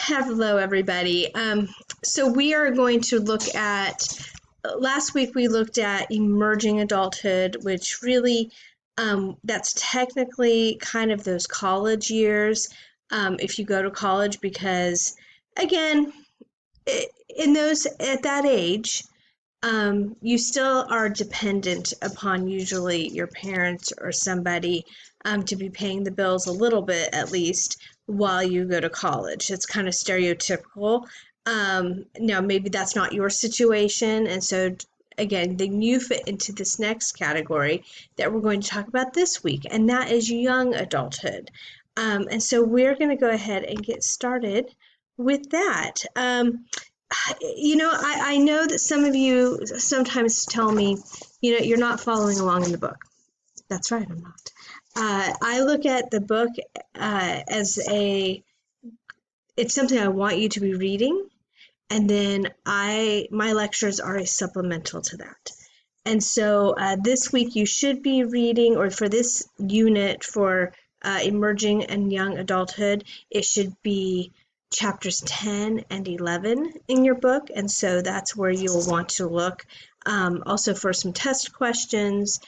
Hello, everybody. So we are going to look at, last week we looked at emerging adulthood, which really, that's technically kind of those college years, if you go to college, because again, in those, at that age, you still are dependent upon usually your parents or somebody to be paying the bills a little bit at least while you go to college. It's kind of stereotypical. Now, maybe that's not your situation. And so, again, then you fit into this next category that we're going to talk about this week, and that is young adulthood. And so we're going to go ahead and get started with that. I know that some of you sometimes tell me, you're not following along in the book. That's right, I'm not. I look at the book as it's something I want you to be reading, and then my lectures are a supplemental to that. And so this week you should be reading, or for this unit for emerging and young adulthood, it should be chapters 10 and 11 in your book, and so that's where you'll want to look. Also for some test questions,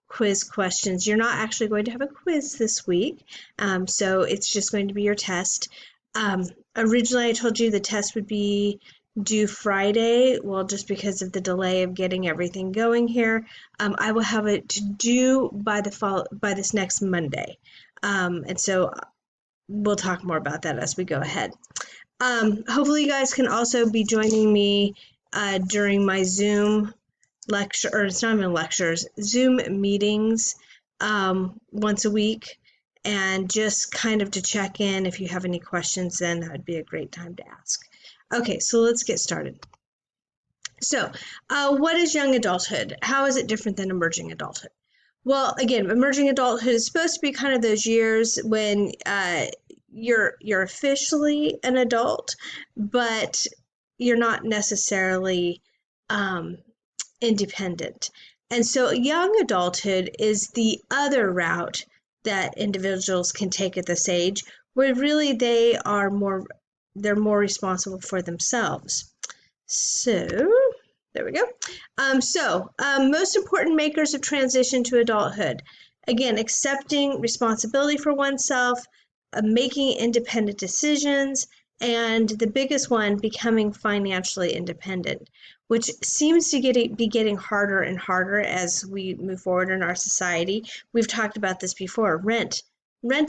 quiz questions. You're not actually going to have a quiz this week, so it's just going to be your test. Originally I told you the test would be due Friday. Well, just because of the delay of getting everything going here, I will have it due by this next Monday, and so we'll talk more about that as we go ahead. Hopefully you guys can also be joining me during my Zoom lecture, or it's not even lectures, Zoom meetings once a week, and just kind of to check in. If you have any questions, then that would be a great time to ask. Okay, so let's get started. So what is young adulthood? How is it different than emerging adulthood? Well, again, emerging adulthood is supposed to be kind of those years when you're officially an adult, but you're not necessarily independent. And so young adulthood is the other route that individuals can take at this age, where really they're more responsible for themselves. So there we go. Most important makers of transition to adulthood. Again, accepting responsibility for oneself, making independent decisions, and the biggest one, becoming financially independent, which seems to be getting harder and harder as we move forward in our society. We've talked about this before. Rent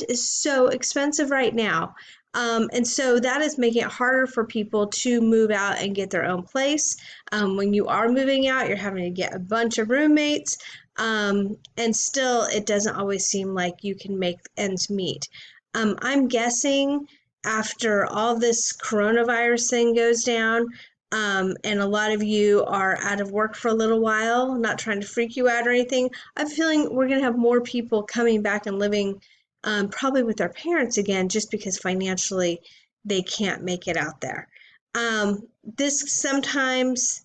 is so expensive right now. And so that is making it harder for people to move out and get their own place. When you are moving out, you're having to get a bunch of roommates, and still it doesn't always seem like you can make ends meet. I'm guessing after all this coronavirus thing goes down, and a lot of you are out of work for a little while, not trying to freak you out or anything, I'm feeling we're going to have more people coming back and living probably with their parents again, just because financially they can't make it out there. Sometimes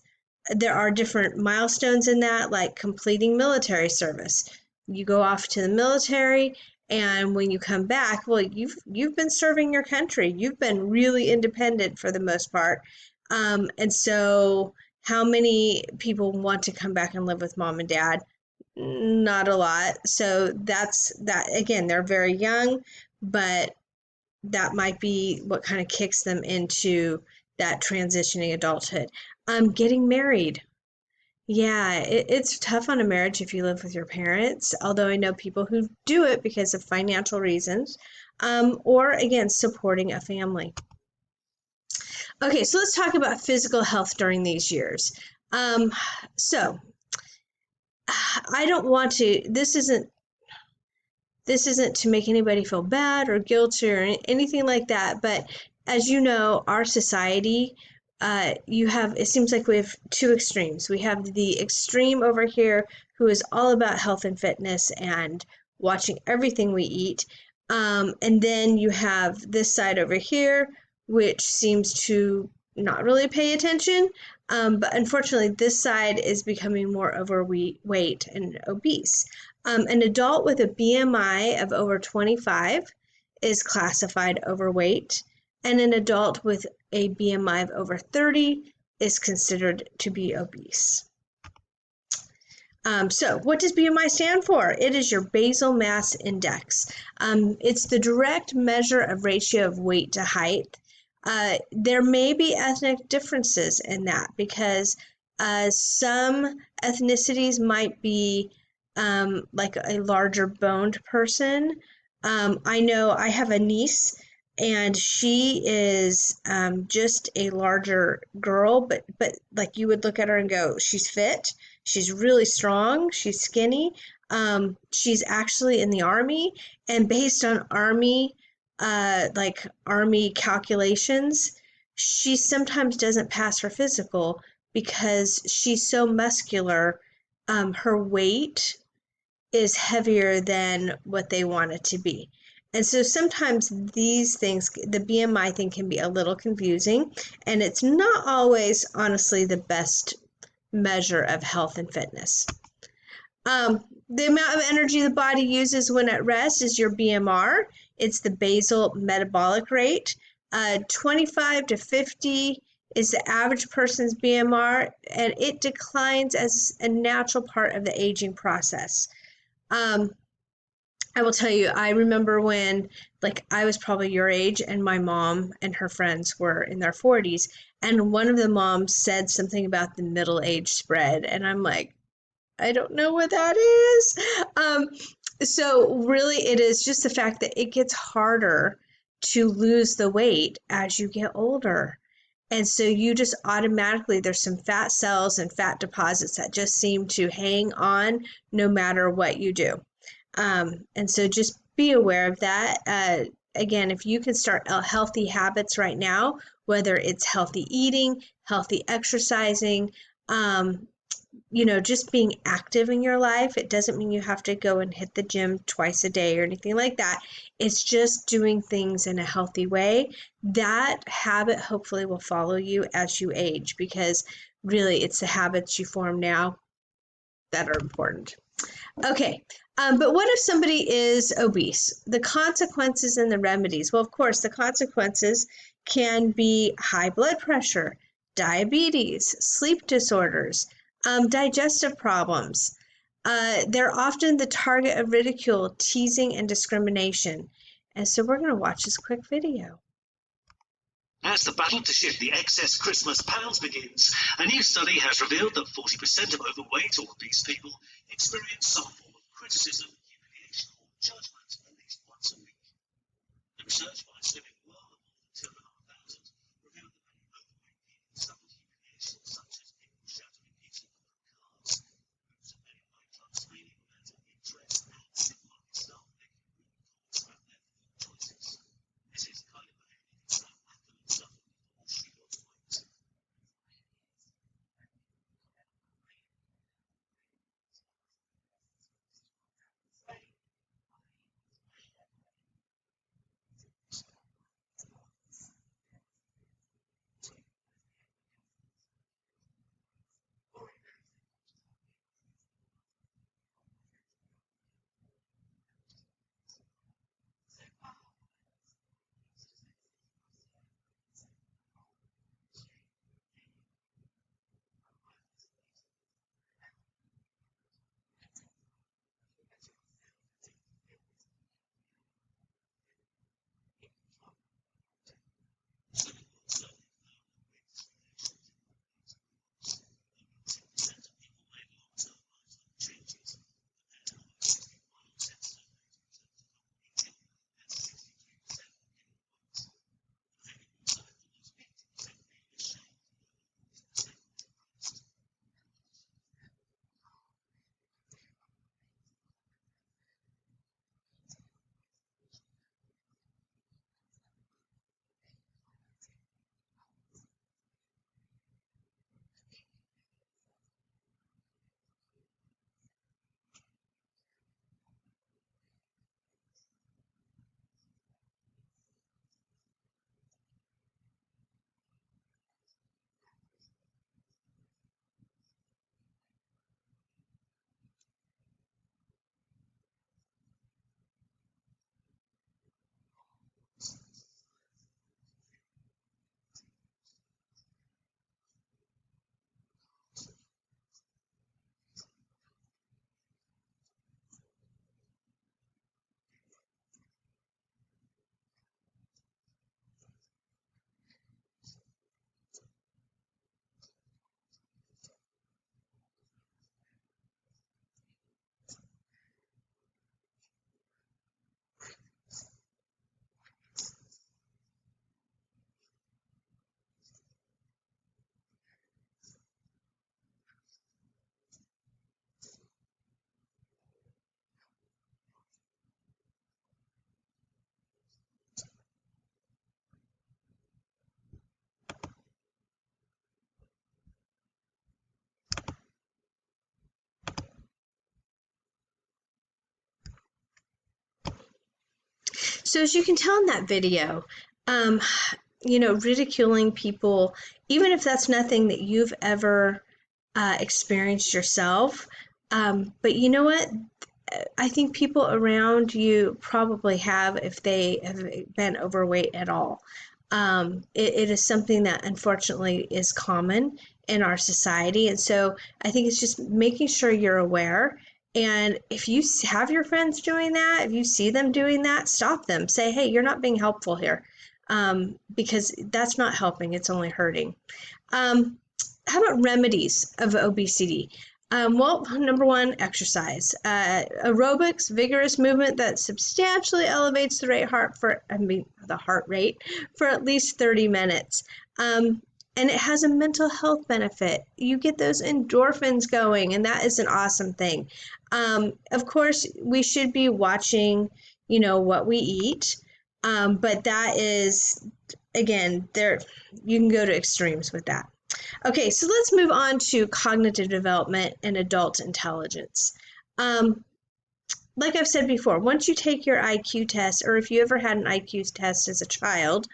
there are different milestones in that, like completing military service. You go off to the military, and when you come back, well, you've been serving your country. You've been really independent for the most part. And so how many people want to come back and live with mom and dad? Not a lot. So that's that. Again, they're very young, but that might be what kind of kicks them into that transitioning adulthood. Getting married. Yeah, it's tough on a marriage if you live with your parents, although I know people who do it because of financial reasons, or again, supporting a family. Okay, so let's talk about physical health during these years. So I don't want to, this isn't to make anybody feel bad or guilty or anything like that, but as you know, our society, it seems like we have two extremes. We have the extreme over here who is all about health and fitness and watching everything we eat. And then you have this side over here, which seems to not really pay attention. But unfortunately, this side is becoming more overweight and obese. An adult with a BMI of over 25 is classified overweight. and an adult with a BMI of over 30 is considered to be obese. So what does BMI stand for? It is your basal mass index. It's the direct measure of ratio of weight to height. There may be ethnic differences in that because some ethnicities might be like a larger boned person. I know I have a niece and she is just a larger girl, but like you would look at her and go, she's fit, she's really strong, she's skinny. She's actually in the army, and based on army calculations, she sometimes doesn't pass her physical because she's so muscular. Her weight is heavier than what they want it to be. And so sometimes these things, the BMI thing can be a little confusing, and it's not always, honestly, the best measure of health and fitness. The amount of energy the body uses when at rest is your BMR. It's the basal metabolic rate. 25 to 50 is the average person's BMR, and it declines as a natural part of the aging process. I will tell you, I remember when, like, I was probably your age, and my mom and her friends were in their 40s, and one of the moms said something about the middle age spread, and I'm like, I don't know what that is. So really, it is just the fact that it gets harder to lose the weight as you get older. And so you just automatically, there's some fat cells and fat deposits that just seem to hang on no matter what you do. And so just be aware of that. Again, if you can start healthy habits right now, whether it's healthy eating, healthy exercising, just being active in your life. It doesn't mean you have to go and hit the gym twice a day or anything like that. It's just doing things in a healthy way. That habit hopefully will follow you as you age, because really it's the habits you form now that are important. Okay, but what if somebody is obese? The consequences and the remedies. Well, of course, the consequences can be high blood pressure, diabetes, sleep disorders, digestive problems. They're often the target of ridicule, teasing, and discrimination. And so we're going to watch this quick video. As the battle to shift the excess Christmas pounds begins, a new study has revealed that 40% of overweight or obese people experience some form of criticism, humiliation, or judgment at least once a week. The research by Civic World of more than 2,500 revealed that many overweight people suffered humiliation such as people shouting abuse at them from cars, groups of men in nightclubs feigning romantic interest, and supermarket staff making rude comments about their food choices. This is the kind of behaviour that Sam Ackerman suffered before she got weight. So as you can tell in that video, um, ridiculing people, even if that's nothing that you've ever experienced yourself. But you know what? I think people around you probably have if they have been overweight at all. It is something that unfortunately is common in our society. And so I think it's just making sure you're aware. And if you have your friends doing that, if you see them doing that, stop them. Say, hey, you're not being helpful here, because that's not helping. It's only hurting. How about remedies of obesity? Well, number one, exercise. Aerobics, vigorous movement that substantially elevates the heart rate for at least 30 minutes. And it has a mental health benefit. You get those endorphins going, and that is an awesome thing. Of course, we should be watching, what we eat. But that is, again, you can go to extremes with that. Okay, so let's move on to cognitive development and adult intelligence. Like I've said before, once you take your IQ test, or if you ever had an IQ test as a child,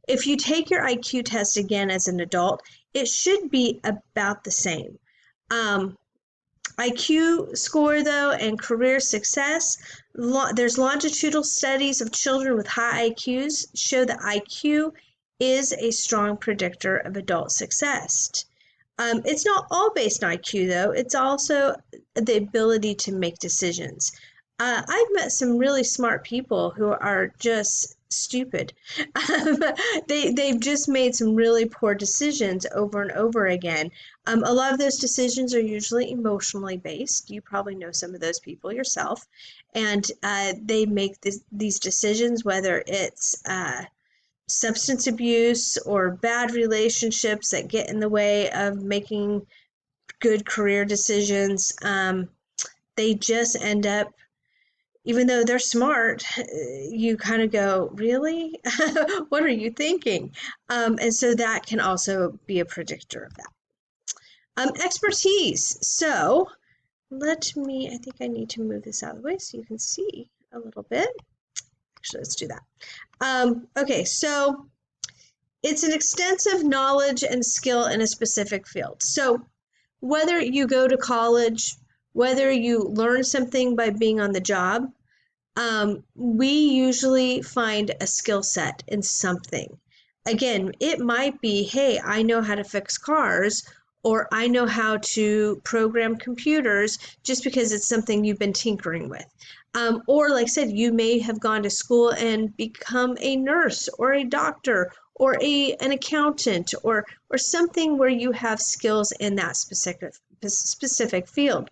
if you take your IQ test again as an adult, it should be about the same. IQ score, though, and career success, there's longitudinal studies of children with high IQs show that IQ is a strong predictor of adult success. It's not all based on IQ, though. It's also the ability to make decisions. I've met some really smart people who are just stupid. They've just made some really poor decisions over and over again. A lot of those decisions are usually emotionally based. You probably know some of those people yourself. And they make these decisions, whether it's substance abuse or bad relationships that get in the way of making good career decisions. They just end up, even though they're smart, you kind of go, really? What are you thinking? And so that can also be a predictor of that. Expertise. So I think I need to move this out of the way so you can see a little bit. Actually, let's do that. Okay, so it's an extensive knowledge and skill in a specific field. So whether you go to college, whether you learn something by being on the job, we usually find a skill set in something. Again, it might be, hey, I know how to fix cars, or I know how to program computers, just because it's something you've been tinkering with. Or like I said, you may have gone to school and become a nurse or a doctor or an accountant or something where you have skills in that specific field.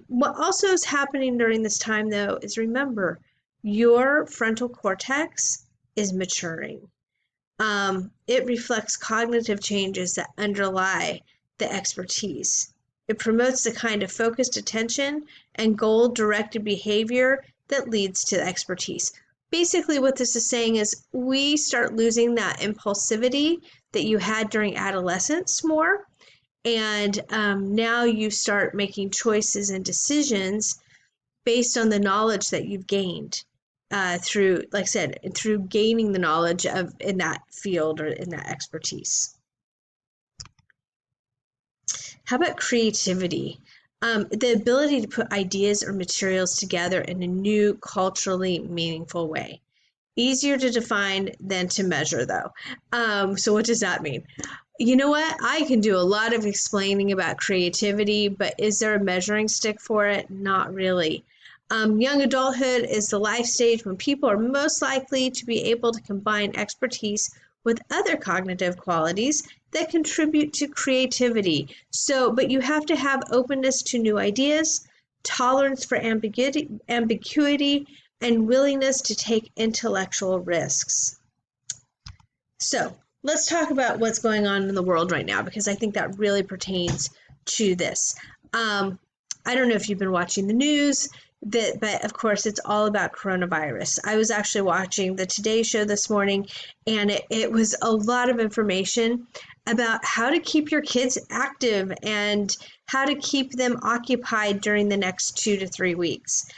What also is happening during this time, though, is remember, your frontal cortex is maturing. It reflects cognitive changes that underlie the expertise. It promotes the kind of focused attention and goal-directed behavior that leads to expertise. Basically, what this is saying is we start losing that impulsivity that you had during adolescence more. And now you start making choices and decisions based on the knowledge that you've gained through, like I said, through gaining the knowledge in that field or in that expertise. How about creativity? The ability to put ideas or materials together in a new, culturally meaningful way. Easier to define than to measure, though. So what does that mean? You know what? I can do a lot of explaining about creativity, but is there a measuring stick for it? Not really. Young adulthood is the life stage when people are most likely to be able to combine expertise with other cognitive qualities that contribute to creativity. But you have to have openness to new ideas, tolerance for ambiguity, and willingness to take intellectual risks. So let's talk about what's going on in the world right now, because I think that really pertains to this. I don't know if you've been watching the news, but of course it's all about coronavirus. I was actually watching the Today Show this morning, and it was a lot of information about how to keep your kids active and how to keep them occupied during the next 2 to 3 weeks.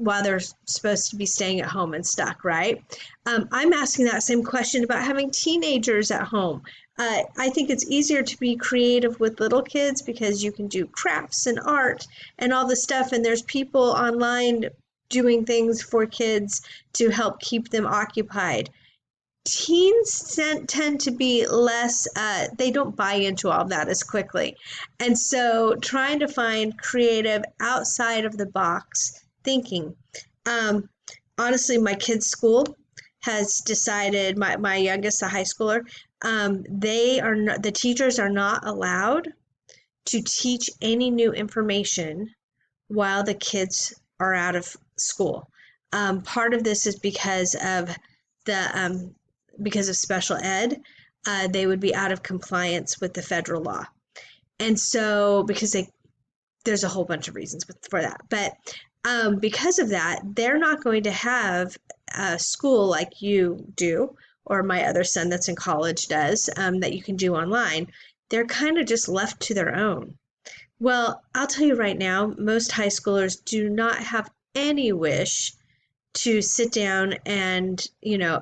while they're supposed to be staying at home and stuck, right? I'm asking that same question about having teenagers at home. I think it's easier to be creative with little kids because you can do crafts and art and all this stuff, and there's people online doing things for kids to help keep them occupied. Teens tend to be less, they don't buy into all of that as quickly. And so trying to find creative outside of the box thinking. Honestly, my kids' school has decided, my youngest, a high schooler, the teachers are not allowed to teach any new information while the kids are out of school. Part of this is because of special ed. They would be out of compliance with the federal law. And so, there's a whole bunch of reasons for that. But because of that, they're not going to have a school like you do, or my other son that's in college does, that you can do online. They're kind of just left to their own. Well, I'll tell you right now, most high schoolers do not have any wish to sit down and,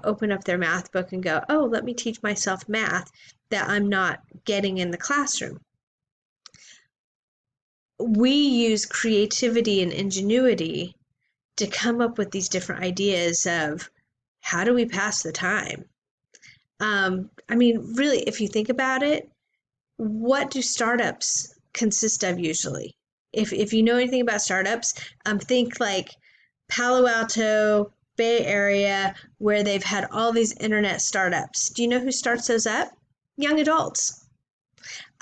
open up their math book and go, oh, let me teach myself math that I'm not getting in the classroom. We use creativity and ingenuity to come up with these different ideas of how do we pass the time? Really, if you think about it, what do startups consist of usually? If you know anything about startups, think like Palo Alto, Bay Area, where they've had all these internet startups. Do you know who starts those up? Young adults.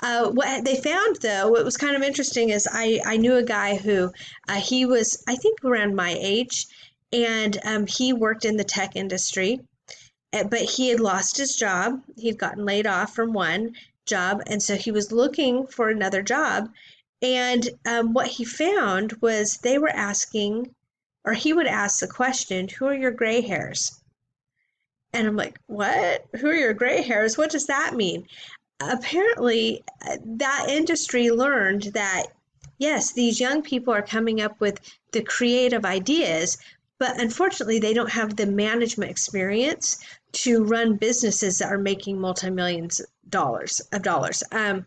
What they found, though, what was kind of interesting is I knew a guy who he was, I think, around my age, and he worked in the tech industry, but he had lost his job. He'd gotten laid off from one job, and so he was looking for another job. And what he found was they were asking, or he would ask the question, who are your gray hairs? And I'm like, what? Who are your gray hairs? What does that mean? Apparently, that industry learned that, yes, these young people are coming up with the creative ideas, but unfortunately, they don't have the management experience to run businesses that are making multi-millions of dollars. And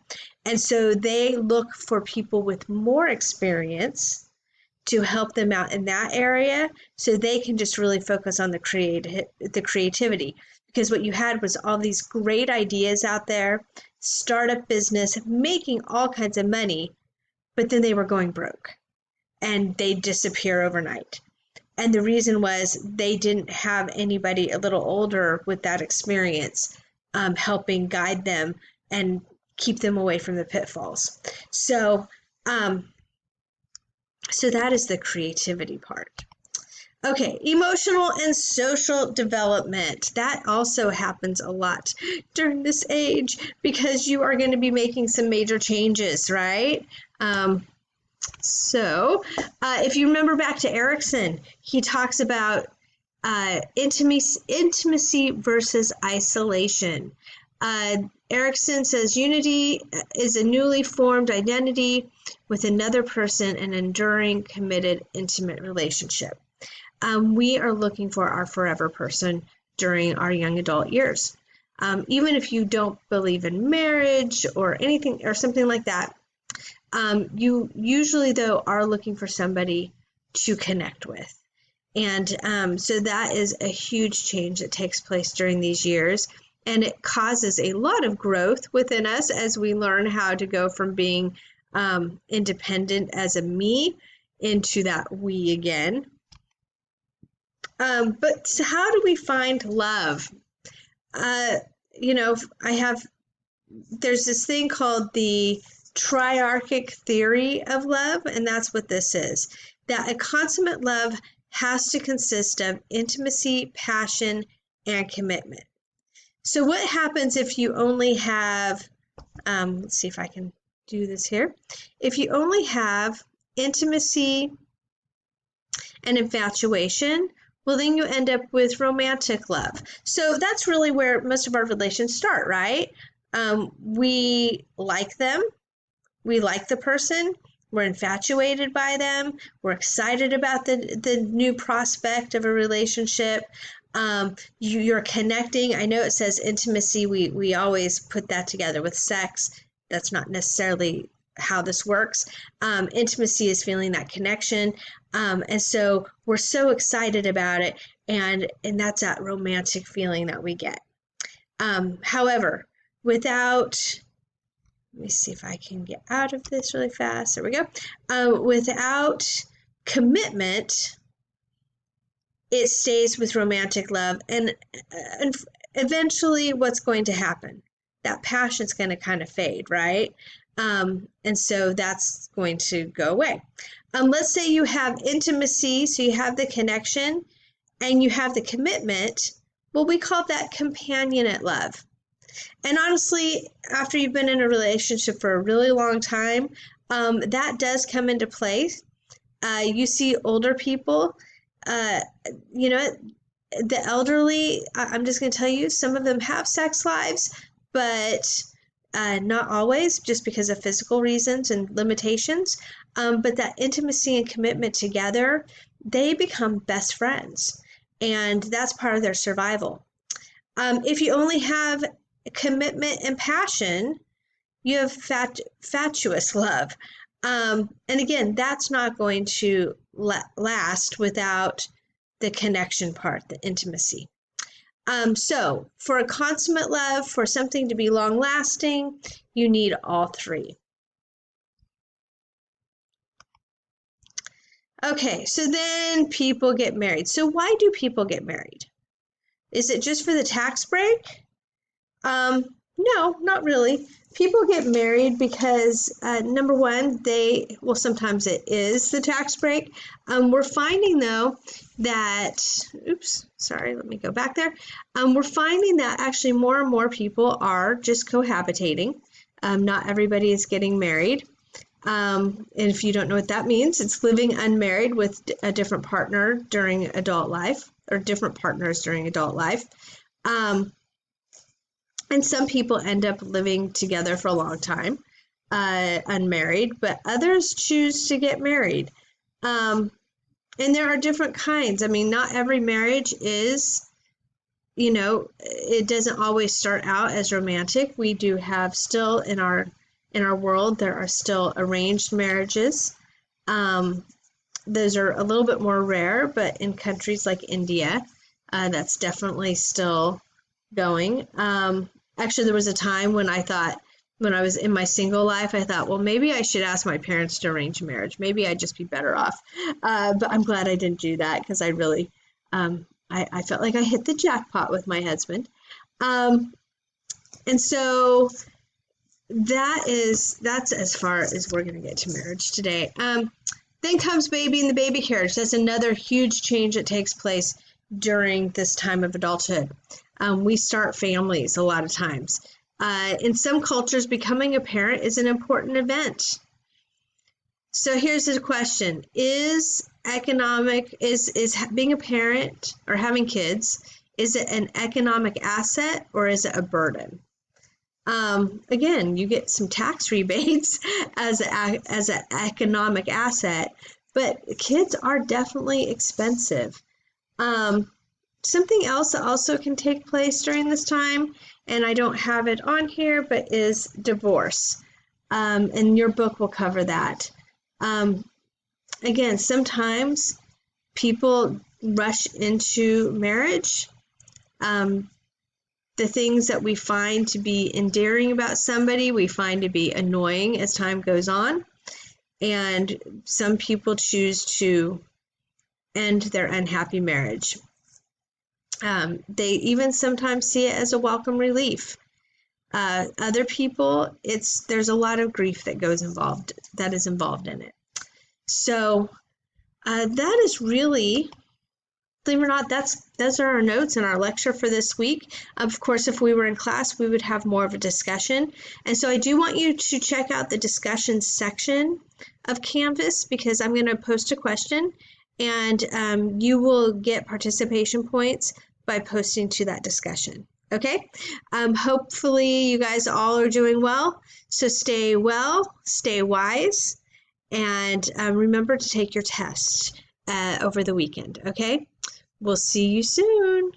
so they look for people with more experience to help them out in that area so they can just really focus on the creativity. Because what you had was all these great ideas out there, startup business, making all kinds of money, but then they were going broke and they'd disappear overnight. And the reason was they didn't have anybody a little older with that experience helping guide them and keep them away from the pitfalls. So that is the creativity part. Okay, emotional and social development. That also happens a lot during this age because you are going to be making some major changes, right? If you remember back to Erickson, he talks about intimacy versus isolation. Erickson says unity is a newly formed identity with another person, an enduring, committed, intimate relationship. We are looking for our forever person during our young adult years. Even if you don't believe in marriage or anything or something like that, you usually, though, are looking for somebody to connect with. And so that is a huge change that takes place during these years. And it causes a lot of growth within us as we learn how to go from being independent as a me into that we again. But how do we find love? There's this thing called the triarchic theory of love, and that's what this is. That a consummate love has to consist of intimacy, passion, and commitment. So what happens if you only have, let's see if I can do this here. If you only have intimacy and infatuation, well, then you end up with romantic love. So that's really where most of our relations start, right? We like them. We like the person. We're infatuated by them. We're excited about the new prospect of a relationship. You're connecting. I know it says intimacy. We always put that together with sex. That's not necessarily how this works. Intimacy is feeling that connection. And so we're so excited about it. And that's that romantic feeling that we get. However, without, let me see if I can get out of this really fast. There we go. Without commitment, it stays with romantic love. And eventually what's going to happen? That passion's going to kind of fade, right? And so that's going to go away. Let's say you have intimacy, so you have the connection and you have the commitment. Well, we call that companionate love. And honestly, after you've been in a relationship for a really long time, that does come into play. You see older people, you know, the elderly, I'm just going to tell you, some of them have sex lives, but not always, just because of physical reasons and limitations. But that intimacy and commitment together, they become best friends. And that's part of their survival. If you only have commitment and passion, you have fatuous love. And again, that's not going to last without the connection part, the intimacy. So for a consummate love, for something to be long lasting, you need all three. Okay, so then people get married. So why do people get married? Is it just for the tax break? No, not really. People get married because, number one, sometimes it is the tax break. We're finding, though, that, let me go back there. We're finding that actually more and more people are just cohabitating. Not everybody is getting married. And if you don't know what that means, it's living unmarried with a different partner during adult life, or different partners during adult life. And some people end up living together for a long time, unmarried, but others choose to get married. And there are different kinds. I mean, not every marriage is, it doesn't always start out as romantic. We do have still in our world, there are still arranged marriages. Those are a little bit more rare, but in countries like India, that's definitely still going. Actually, there was a time when when I was in my single life, I thought, well, maybe I should ask my parents to arrange a marriage. Maybe I'd just be better off. But I'm glad I didn't do that, because I really, I felt like I hit the jackpot with my husband. And so that's as far as we're going to get to marriage today. Then comes baby and the baby carriage. That's another huge change that takes place during this time of adulthood. We start families a lot of times. In some cultures, becoming a parent is an important event. So here's the question: is being a parent or having kids, is it an economic asset or is it a burden? Again, you get some tax rebates as an economic asset, but kids are definitely expensive. Something else that also can take place during this time, and I don't have it on here, but is divorce. And your book will cover that. Again, sometimes people rush into marriage. The things that we find to be endearing about somebody, we find to be annoying as time goes on. And some people choose to end their unhappy marriage. They even sometimes see it as a welcome relief. Other people, there's a lot of grief that is involved in it. So that is really, believe it or not, those are our notes in our lecture for this week. Of course, if we were in class, we would have more of a discussion. And so I do want you to check out the discussion section of Canvas, because I'm going to post a question, and you will get participation points by posting to that discussion. Okay? Hopefully you guys all are doing well. So stay well, stay wise, And remember to take your test over the weekend, okay? We'll see you soon.